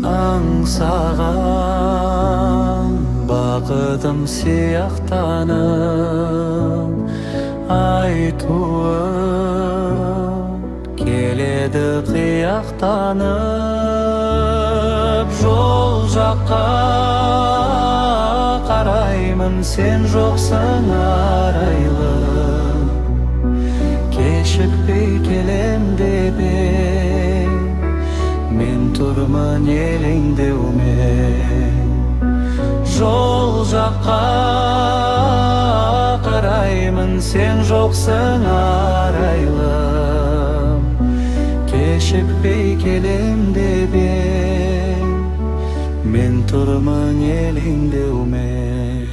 аңсаған бақытым сияқтанып айтуы келеді қияқтанып. Жол жаққа қараймын, сен жоқсың арайлым. Кешікпей келем деп мен тұрмын елеңдеумен. Жол жаққа қараймын, сен жоқсың арайлым. Кешікпей келем деп мен тұрмын елеңдеумен.